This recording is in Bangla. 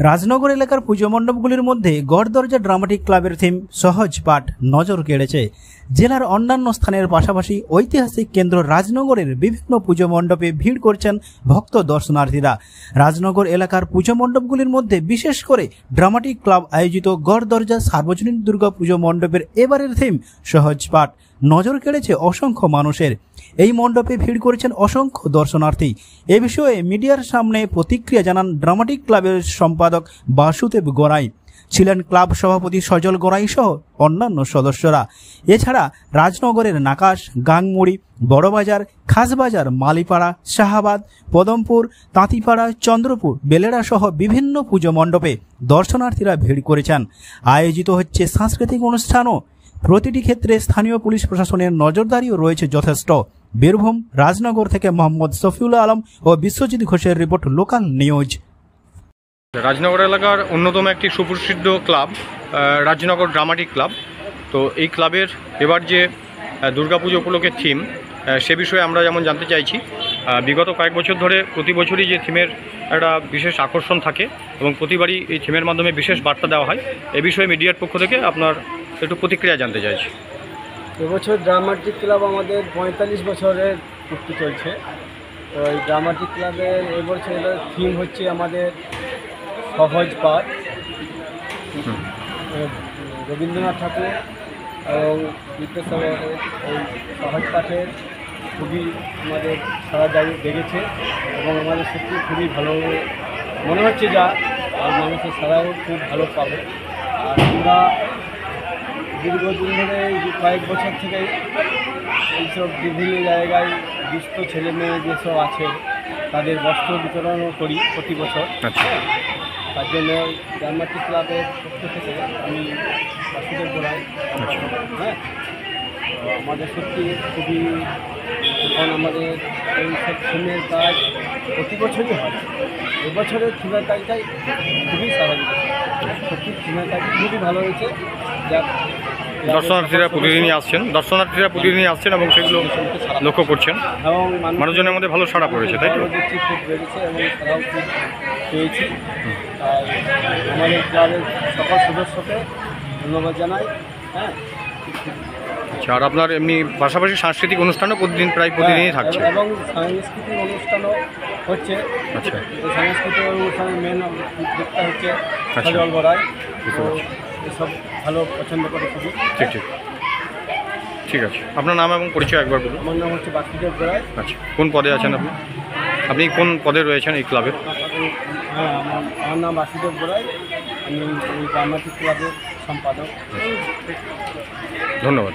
রাজনগর এলাকার পুজো মণ্ডপগুলির মধ্যে গড়দরজা ড্রামাটিক ক্লাবের থিম সহজ পাঠ নজর কেড়েছে। জেলার অন্যান্য স্থানের পাশাপাশি ঐতিহাসিক কেন্দ্র রাজনগরের বিভিন্ন পুজো মণ্ডপে ভিড় করছেন ভক্ত দর্শনার্থীরা। রাজনগর এলাকার পুজো মণ্ডপগুলির মধ্যে বিশেষ করে ড্রামাটিক ক্লাব আয়োজিত গড়দরজা সার্বজনীন দুর্গা পুজো মণ্ডপের এবারের থিম সহজ পাঠ নজর কেড়েছে অসংখ্য মানুষের। এই মণ্ডপে ভিড় করেছেন অসংখ্য দর্শনার্থী। এ বিষয়ে মিডিয়ার সামনে প্রতিক্রিয়া জানান ড্রামাটিক ক্লাবের সম্পাদক বাসুদেব গড়াই, ছিলেন ক্লাব সভাপতি সজল গড়াই সহ অন্যান্য সদস্যরা। এছাড়া রাজনগরের নাকাশ, গাংমুড়ি, বড়বাজার, খাসবাজার, মালিপাড়া, শাহাবাদ, পদমপুর, তাঁতিপাড়া, চন্দ্রপুর, বেলেড়া সহ বিভিন্ন পুজো মণ্ডপে দর্শনার্থীরা ভিড় করেছেন। আয়োজিত হচ্ছে সাংস্কৃতিক অনুষ্ঠানও। প্রতিটি ক্ষেত্রে স্থানীয় পুলিশ প্রশাসনের নজরদারিও রয়েছে যথেষ্ট। বীরভূম রাজনগর থেকে মোহাম্মদ শফিউল আলম ও বিশ্বজিৎ ঘোষের রিপোর্ট, লোকাল নিউজ। রাজনগর এলাকার অন্যতম একটি সুপ্রসিদ্ধ ক্লাব রাজনগর ড্রামাটিক ক্লাব। তো এই ক্লাবের এবার যে দুর্গাপুজো উপলক্ষে থিম, সে বিষয়ে আমরা যেমন জানতে চাইছি। বিগত কয়েক বছর ধরে প্রতি বছরই যে থিমের একটা বিশেষ আকর্ষণ থাকে এবং প্রতিবারই এই থিমের মাধ্যমে বিশেষ বার্তা দেওয়া হয়, এ বিষয়ে মিডিয়ার পক্ষ থেকে আপনার একটু প্রতিক্রিয়া জানতে চাইছি। এবছর ড্রামাটিক ক্লাব আমাদের 45 বছরের পূর্তি চলছে। তো এই ড্রামাটিক ক্লাবের এবছরের থিম হচ্ছে আমাদের সহজ পাঠ। রবীন্দ্রনাথ ঠাকুর এবং বিদ্যাসাগরের এই সহজ পাঠের খুবই আমাদের সারা জেগেছে এবং আমাদের সত্যি খুবই ভালো মনে হচ্ছে, যা আর মানুষের সারাও খুব ভালো পাবে। আর আমরা দীর্ঘদিন ধরে কয়েক বছর থেকে এইসব বিভিন্ন জায়গায় দুস্থ ছেলে মেয়ে যেসব আছে তাদের বস্ত্র বিতরণও করি প্রতি বছর। তার জন্য ড্রামাটিক ক্লাবের পক্ষ থেকে আমি বাসুদেব গড়াই। হ্যাঁ, আমাদের সত্যি খুবই, এখন আমাদের এই সব থিমের কাজ প্রতি বছরই হয়। এবছরের থিমের কাজটাই খুবই স্বাভাবিক, সত্যি থিমের কাজ খুবই ভালো হয়েছে। যা দর্শনার্থীরা প্রতিদিনই আসছেন এবং সেগুলো লক্ষ্য করছেন এবং মানুষজনের মধ্যে ভালো সাড়া পড়েছে, তাই তো? খুব বেড়েছে এবং সারাও খুব পেয়েছি। আর আমাদের ক্লাবের সকল সদস্যকে ধন্যবাদ জানাই। হ্যাঁ, আচ্ছা, আর আপনার এমনি পাশাপাশি সাংস্কৃতিক অনুষ্ঠানও প্রায় প্রতিদিনই থাকছে এবং সাংস্কৃতিক অনুষ্ঠানও হচ্ছে। আচ্ছা, সাংস্কৃতিক অনুষ্ঠানের মেন দিকটা হচ্ছে সজল গড়াই। এসব ভালো পছন্দ করে খুবই। ঠিক আছে। আপনার নাম এবং পরিচয় একবার বলুন। আমার নাম হচ্ছে বাসুদেব গড়াই। আচ্ছা, কোন পদে আছেন আপনি কোন পদে রয়েছেন এই ক্লাবের? হ্যাঁ, আমার নাম বাসুদেব গড়াই, আমি এই ড্রামাটিক ক্লাবের সম্পাদক। ধন্যবাদ।